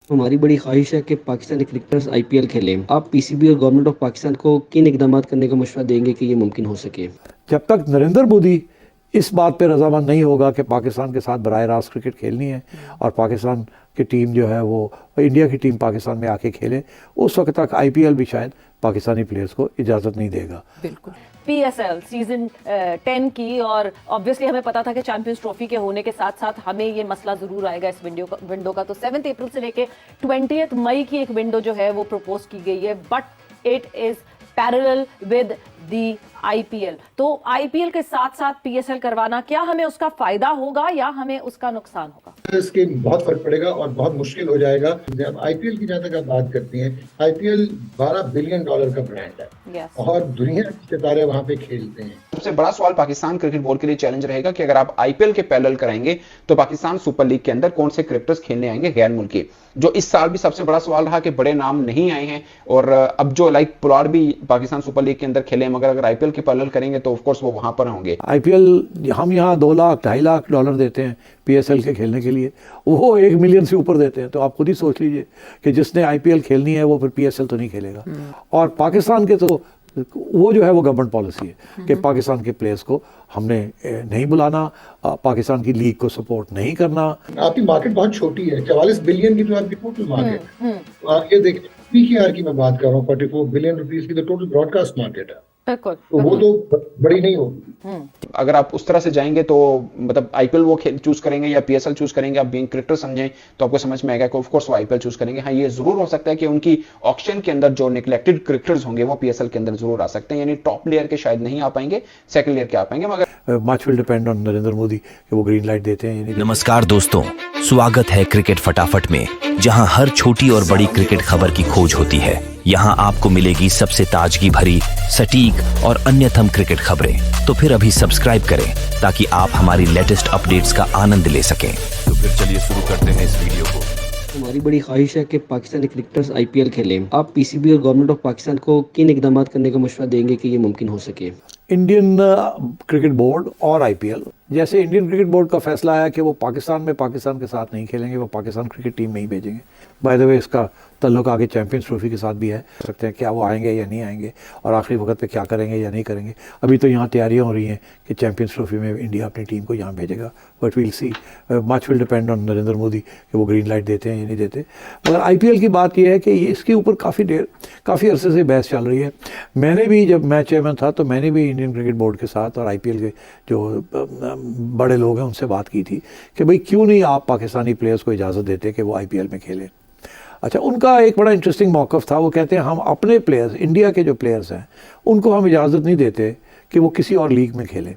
हमारी बड़ी ख्वाहिश है कि पाकिस्तानी क्रिकेटर्स आईपीएल खेलें। आप पीसीबी और गवर्नमेंट ऑफ पाकिस्तान को किन इकदाम करने का मशवरा देंगे कि ये मुमकिन हो सके? जब तक नरेंद्र मोदी इस बात पे रजामंद नहीं होगा कि पाकिस्तान के साथ बराह रास्त क्रिकेट खेलनी है और पाकिस्तान की टीम जो है वो इंडिया की टीम पाकिस्तान में आके खेले, उस वक्त तक आईपीएल भी शायद पाकिस्तानी प्लेयर्स को इजाज़त नहीं देगा। बिल्कुल। पीएसएल सीजन 10 की, और ऑब्वियसली हमें पता था कि चैंपियंस ट्रॉफी के होने के साथ साथ हमें ये मसला जरूर आएगा इस विंडो का। तो 7 अप्रैल से लेके 20 मई की एक विंडो जो है वो प्रपोज की गई है, but it is parallel with the IPL. तो आईपीएल के साथ साथ पीएसएल करवाना, क्या हमें उसका फायदा होगा या हमें उसका नुकसान होगा? इसके बहुत फर्क पड़ेगा और बहुत मुश्किल हो जाएगा। जब आईपीएल की जहां तक आप बात करती हैं, आईपीएल $12 बिलियन का ब्रांड है। Yes. और दुनिया के सितारे वहां पे खेलते हैं। सबसे बड़ा सवाल पाकिस्तान क्रिकेट बोर्ड के लिए चैलेंज रहेगा कि अगर आप आईपीएल के पैरेलल कराएंगे तो पाकिस्तान सुपर लीग के अंदर कौन से क्रिकेटर्स खेलने आएंगे गैर मुल्की, जो इस साल भी सबसे बड़ा सवाल रहा कि बड़े नाम नहीं आए हैं। और अब जो लाइक पुलाड़ भी पाकिस्तान सुपर लीग के अंदर खेले, मगर अगर आईपीएल के पैरेलल करेंगे तो ऑफ कोर्स वो वहां पर होंगे। आईपीएल हम यहाँ 2 लाख $2.5 लाख देते हैं पीएसएल के खेलने के लिए, वो 1 मिलियन से ऊपर देते हैं। तो आप खुद ही सोच लीजिए कि जिसने आईपीएल खेलनी है वो फिर पीएसएल तो नहीं खेलेगा। और पाकिस्तान के तो वो जो है वो गवर्नमेंट पॉलिसी है कि पाकिस्तान के प्लेयर्स को हमने नहीं बुलाना, पाकिस्तान की लीग को सपोर्ट नहीं करना। आपकी मार्केट बहुत छोटी है, 44 बिलियन की तो आपकी टोटल मार्केट। आप ये देखिए, पीकेआर की मैं बात कर रहा हूँ, 44 बिलियन रुपीस की तो टोटल ब्रॉडकास्ट मार्केट है। बिल्कुल। तो वो तो बड़ी नहीं होगी। अगर आप उस तरह से जाएंगे तो मतलब आईपीएल वो चूज करेंगे या पीएसएल चूज करेंगे, आप बीइंग क्रिकेटर समझें तो आपको समझ में आएगा कि ऑफ कोर्स वो आईपीएल चूज करेंगे। हाँ, ये जरूर हो सकता है कि उनकी ऑक्शन के अंदर जो नेग्लेक्टेड क्रिकेटर्स होंगे वो पीएसएल के अंदर जरूर आ सकते हैं, यानी टॉप लेयर के शायद नहीं आ पाएंगे, सेकंड लेयर के आ पाएंगे। मगर much will depend on Narendra Modi कि वो ग्रीन लाइट देते हैं। नमस्कार दोस्तों, स्वागत है क्रिकेट फटाफट में, जहां हर छोटी और बड़ी क्रिकेट खबर की खोज होती है। यहां आपको मिलेगी सबसे ताजगी भरी, सटीक और अन्यतम क्रिकेट खबरें। तो फिर अभी सब्सक्राइब करें ताकि आप हमारी लेटेस्ट अपडेट्स का आनंद ले सकें। तो फिर चलिए शुरू करते हैं इस वीडियो को। हमारी बड़ी ख्वाहिश है कि पाकिस्तानी क्रिकेटर्स आईपीएल खेलें। आप पीसीबी और गवर्नमेंट ऑफ पाकिस्तान को किन इकदाम करने का मशवरा देंगे कि ये मुमकिन हो सके? इंडियन क्रिकेट बोर्ड और आईपीएल, जैसे इंडियन क्रिकेट बोर्ड का फैसला आया कि वो पाकिस्तान के साथ नहीं खेलेंगे, वो पाकिस्तान क्रिकेट टीम में ही भेजेंगे। बाय द वे इसका ताल्लुक आगे चैंपियंस ट्रॉफी के साथ भी है, सकते हैं क्या वो आएंगे या नहीं आएंगे और आखिरी वक्त पे क्या करेंगे या नहीं करेंगे। अभी तो यहाँ तैयारियाँ हो रही हैं कि चैंपियंस ट्रॉफी में इंडिया अपनी टीम को यहाँ भेजेगा, but we'll see. Much will depend on Narendra Modi कि वो ग्रीन लाइट देते हैं या नहीं देते। मगर आईपीएल की बात यह है कि इसके ऊपर काफ़ी अरसे से बहस चल रही है। मैंने भी, जब मैं चेयरमैन था तो मैंने भी इंडियन क्रिकेट बोर्ड के साथ और आईपीएल के जो बड़े लोग हैं उनसे बात की थी कि भाई क्यों नहीं आप पाकिस्तानी प्लेयर्स को इजाज़त देते कि वो आईपीएल में खेलें। अच्छा, उनका एक बड़ा इंटरेस्टिंग मौक़िफ़ था। वो कहते हैं हम अपने प्लेयर्स, इंडिया के जो प्लेयर्स हैं उनको हम इजाज़त नहीं देते कि वो किसी और लीग में खेलें।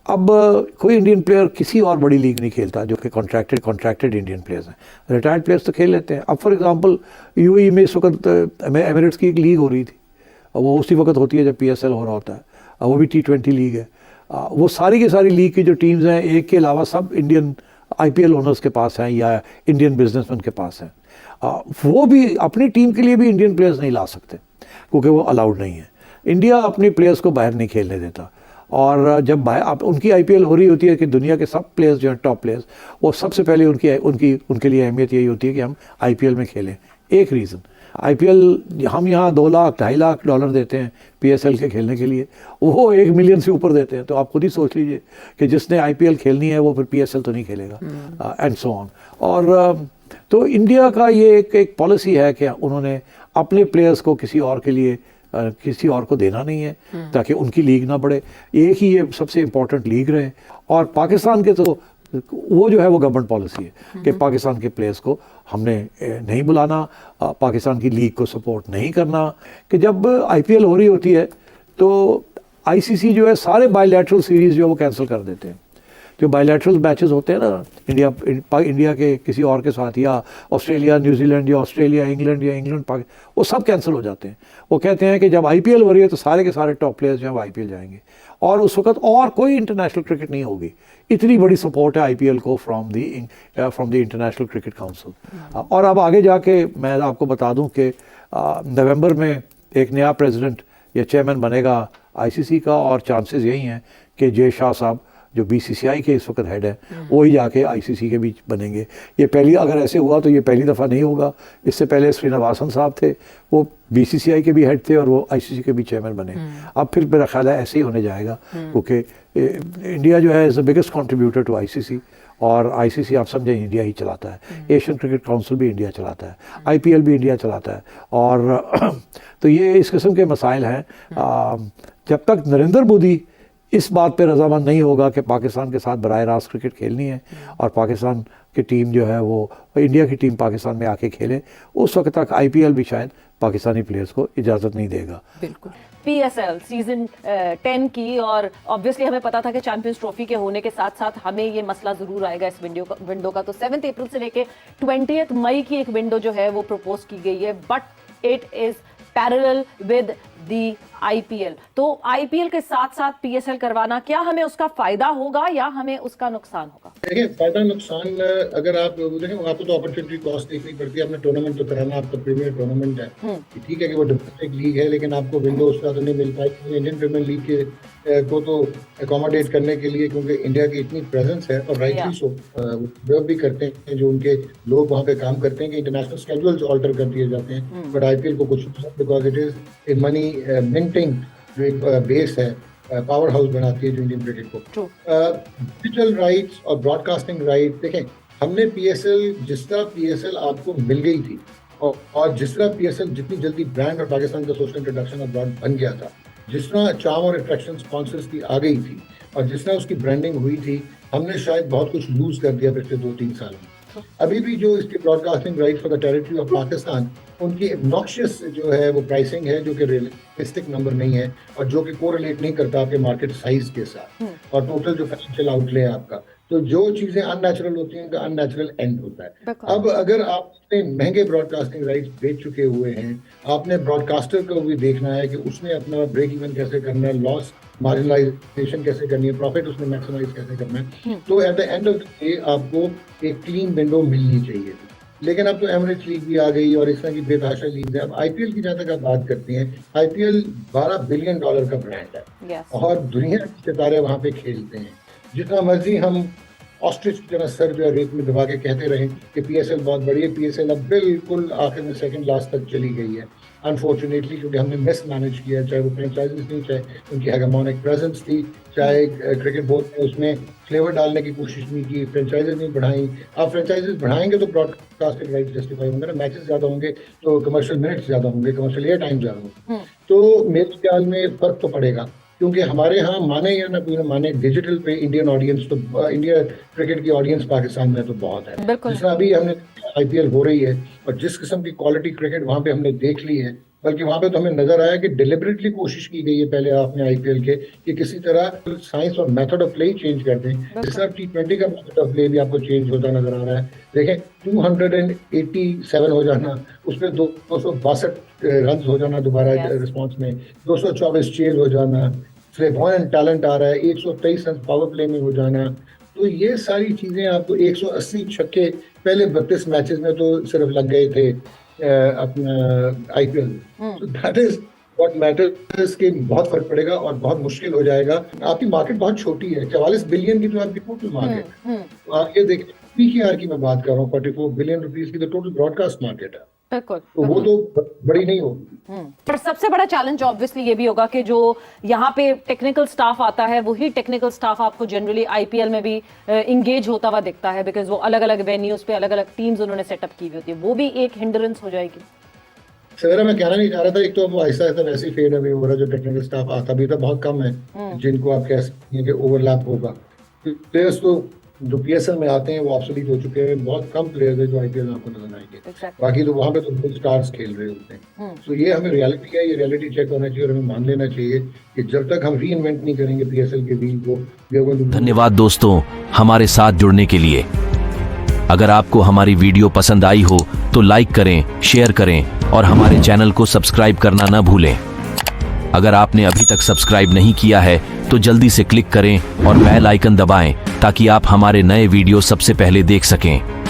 अब कोई इंडियन प्लेयर किसी और बड़ी लीग नहीं खेलता जो कि कॉन्ट्रैक्टेड इंडियन प्लेयर्स हैं। रिटायर्ड प्लेयर्स तो खेल लेते हैं। अब फॉर एग्जांपल यूएई में इस वक्त एमिरेट्स की एक लीग हो रही थी, वो उसी वक्त होती है जब पीएसएल हो रहा होता है, वो भी T20 लीग है। वो सारी की सारी लीग की जो टीम्स हैं, एक के अलावा सब इंडियन आईपीएल ओनर्स के पास हैं या इंडियन बिजनेसमैन के पास हैं। वो भी अपनी टीम के लिए भी इंडियन प्लेयर्स नहीं ला सकते क्योंकि वो अलाउड नहीं है। इंडिया अपने प्लेयर्स को बाहर नहीं खेलने देता। और जब बाहर उनकी आईपीएल हो रही होती है कि दुनिया के सब प्लेयर्स जो हैं, टॉप प्लेयर्स, वो सबसे पहले उनके लिए अहमियत यही होती है कि हम आईपीएल में खेलें। एक रीज़न, आईपीएल हम यहाँ 2 लाख $2.5 लाख देते हैं पीएसएल के खेलने के लिए, वो 1 मिलियन से ऊपर देते हैं। तो आप खुद ही सोच लीजिए कि जिसने आईपीएल खेलनी है वो फिर पीएसएल तो नहीं खेलेगा, एंड सो ऑन। और तो इंडिया का ये एक पॉलिसी है कि उन्होंने अपने प्लेयर्स को किसी और को देना नहीं है ताकि उनकी लीग ना बढ़े। एक ही ये सबसे इम्पोर्टेंट लीग रहे। और पाकिस्तान के तो वो जो है वो गवर्नमेंट पॉलिसी है कि पाकिस्तान के प्लेयर्स को हमने नहीं बुलाना, पाकिस्तान की लीग को सपोर्ट नहीं करना। कि जब आईपीएल हो रही होती है तो आईसीसी जो है सारे बायलैटरल सीरीज़ जो है वो कैंसिल कर देते हैं। जो बायलैटरल मैचेस होते हैं ना इंडिया के किसी और के साथ, या ऑस्ट्रेलिया न्यूजीलैंड, या ऑस्ट्रेलिया इंग्लैंड, या इंग्लैंड पाकिस्तान, वो सब कैंसिल हो जाते हैं। वो कहते हैं कि जब आईपीएल हो रही है तो सारे के सारे टॉप प्लेयर्स जो हैं वो आईपीएल जाएंगे और उस वक्त और कोई इंटरनेशनल क्रिकेट नहीं होगी। इतनी बड़ी सपोर्ट है आईपीएल को from the international cricket council. और अब आगे जाके मैं आपको बता दूं कि नवंबर में एक नया प्रेसिडेंट या चेयरमैन बनेगा आईसीसी का, और चांसेस यही हैं कि जय शाह साहब जो BCCI के इस वक्त हेड है वो ही जाके ICC के बीच बनेंगे। ये पहली, अगर ऐसे हुआ तो ये पहली दफ़ा नहीं होगा। इससे पहले श्रीनिवासन साहब थे, वो BCCI के भी हेड थे और वो ICC के भी चेयरमैन बने। अब फिर मेरा ख्याल है ऐसे ही होने जाएगा, क्योंकि इंडिया जो है is the biggest contributor to ICC, और ICC आप समझें इंडिया ही चलाता है। एशियन क्रिकेट काउंसिल भी इंडिया चलाता है, IPL भी इंडिया चलाता है। और तो ये इस किस्म के मसाइल हैं। जब तक नरेंद्र मोदी इस बात पे रजामंद नहीं होगा कि पाकिस्तान के साथ बराह रास्त क्रिकेट खेलनी है और पाकिस्तान की टीम जो है वो इंडिया की टीम पाकिस्तान में आके खेले, उस वक्त तक IPL भी शायद पाकिस्तानी प्लेयर्स को इजाज़त नहीं देगा। बिल्कुल। PSL सीजन 10 की, और ऑब्वियसली हमें पता था कि चैंपियंस ट्रॉफी के होने के साथ साथ हमें ये मसला जरूर आएगा इस विंडो का। तो 7 अप्रैल से लेके 20 मई की एक विंडो जो है वो प्रपोज की गई है, but it is parallel with the IPL। तो IPL के साथ साथ PSL करवाना, क्या हमें उसका फायदा होगा या हमें उसका नुकसान होगा? देखिए, फायदा नुकसान अगर आप देखें, आपको तो अपॉर्चुनिटी कॉस्ट देखनी पड़ती है। आपने टूर्नामेंट तो कराना, आपका प्रीमियर टूर्नामेंट है, ठीक है कि वो डोमेस्टिक लीग है, लेकिन आपको विंडो उसका तो नहीं मिल पाएगी इंडियन प्रीमियर लीग के को तो अकोमोडेट करने के लिए, क्योंकि इंडिया की इतनी प्रेजेंस है और राइटली सो वो भी करते हैं जो उनके लोग वहाँ पे काम करते हैं कि इंटरनेशनल स्केड्यूल्स ऑल्टर कर दिए जाते हैं, बट IPL को कुछ, because it is a money minting जो एक बेस है, पावर हाउस बनाती है जो इंडियन क्रिकेट को। डिजिटल राइट्स और ब्रॉडकास्टिंग राइट, देखें हमने PSL, जिस तरह PSL आपको मिल गई थी और जिस तरह PSL जितनी जल्दी ब्रांड और पाकिस्तान का सोशल इंट्रोडक्शन और ब्रांड बन गया था, जिस तरह चार्म और अट्रैक्शन स्पॉन्सर्स की आ गई थी और जिस तरह उसकी ब्रांडिंग हुई थी, हमने शायद बहुत कुछ लूज कर दिया पिछले 2-3 साल में। अभी भी जो इसके broadcasting right for the territory of Pakistan, उनकी ऑब्नॉक्शियस जो है वो प्राइसिंग है, जो कि रियलिस्टिक नंबर नहीं है और जो कि कोरिलेट नहीं करता आपके मार्केट साइज के साथ और टोटल जो फाइनेंशियल आउटले है आपका। तो जो चीजें अननेचुरल होती हैं, उनका अननेचुरल एंड होता है। अब अगर आपने महंगे ब्रॉडकास्टिंग राइट्स बेच चुके हुए हैं, आपने ब्रॉडकास्टर को भी देखना है कि उसने अपना ब्रेक इवन कैसे करना है, लॉस मार्जिनलाइजेशन कैसे करनी है, प्रॉफिट उसने मैक्सिमाइज कैसे करना है। तो at the end of the day आपको एक क्लीन विंडो मिलनी चाहिए। लेकिन अब तो एमिरेट्स लीग भी आ गई और इस तरह की बेतहाशा लीग है। अब IPL की जहाँ तक आप बात करती हैं, IPL $12 बिलियन का ब्रांड है और दुनिया के सितारे वहाँ पे खेलते हैं। जितना मर्जी हम ऑस्ट्रिच की तरह सर जो है रेत में दबा के कहते रहे कि PSL बहुत बड़ी है, PSL अब बिल्कुल आखिर में सेकंड लास्ट तक चली गई है अनफॉर्चुनेटली, क्योंकि हमने मिस मैनेज किया, चाहे वो फ्रेंचाइजीज थी, चाहे उनकी हेगेमोनिक प्रेजेंस थी, चाहे क्रिकेट बोर्ड ने उसमें फ्लेवर डालने की कोशिश नहीं की, फ्रेंचाइजीज नहीं बढ़ाई। आप फ्रेंचाइजीज बढ़ाएंगे तो ब्रॉडकास्टिंग राइट जस्टिफाई होंगे ना, मैचेस ज्यादा होंगे तो कमर्शियल मिनट्स ज्यादा होंगे, कमर्शियल एयर टाइम ज्यादा होंगे। तो मेरे ख्याल में फर्क तो पड़ेगा, क्योंकि हमारे यहाँ माने या ना कोई ना माने, डिजिटल पे इंडियन ऑडियंस तो इंडिया क्रिकेट की ऑडियंस पाकिस्तान में तो बहुत है। जिस तरह अभी हमने IPL हो रही है और जिस किस्म की क्वालिटी क्रिकेट वहाँ पे हमने देख ली है, बल्कि वहाँ पे तो हमें नजर आया कि डिलिबरेटली कोशिश की गई है पहले हाफ में IPL के कि किसी तरह साइंस और method of play he change कर दें। जिस तरह T20 का मेथड ऑफ प्ले भी आपको चेंज होता नजर आ रहा है। देखें 287 हो जाना, उसमें 262 रन हो जाना दोबारा रिस्पॉन्स में, 224 चेज हो जाना, फ्लेवॉयंट टैलेंट आ रहा है, 123 रन पावर प्ले में हो जाना। तो ये सारी चीजें आपको 180 छक्के पहले 32 मैचेस में तो सिर्फ लग गए थे अपना IPL। तो दैट इज व्हाट मैटर्स के बहुत फर्क पड़ेगा और बहुत मुश्किल हो जाएगा। आपकी मार्केट बहुत छोटी है, 44 बिलियन की तो आपकी टोटल मार्केट है। तो आप ये देखिए, PKR की मैं बात कर रहा हूँ, 44 बिलियन रुपीस की तो टोटल ब्रॉडकास्ट मार्केट है। बिल्कुल, तो वो तो बड़ी नहीं होगी। पर सबसे बड़ा चैलेंज ऑब्वियसली ये भी होगा कि जो यहाँ पे टेक्निकल स्टाफ आता है, वही टेक्निकल स्टाफ आपको जनरली IPL में भी इंगेज होता हुआ दिखता है, बिकॉज वो अलग अलग वेन्यूज पे अलग अलग टीम्स उन्होंने सेटअप की हुई होती है, वो भी एक हिंड्रेंस हो जाएगी। सर मैं कहना नहीं चाह रहा था, एक तो वो ऐसा वैसे ही फेड अवे हो रहा है, जो टेक्निकल स्टाफ आता भी था बहुत कम है जिनको आप कह सकते हैं कि ओवरलैप होगा। प्लेयर्स तो जो PSL में आते हैं वो ऑब्सोलीट हो चुके हैं, बहुत कम प्लेयर्स हैं जो IPL में आपको नजर आएंगे। बाकी तो वहाँ पे तो फुल स्टार्स खेल रहे होते हैं। तो ये हमें रियलिटी है, ये रियलिटी चेक होना चाहिए और हमें मान लेना चाहिए कि जब तक हम रीइन्वेंट नहीं करेंगे PSL के व्हील को। धन्यवाद दोस्तों हमारे साथ जुड़ने के लिए। अगर आपको हमारी वीडियो पसंद आई हो तो लाइक करें, शेयर करें और हमारे चैनल को सब्सक्राइब करना न भूलें। अगर आपने अभी तक सब्सक्राइब नहीं किया है तो जल्दी से क्लिक करें और बेल आइकन दबाएं ताकि आप हमारे नए वीडियो सबसे पहले देख सकें।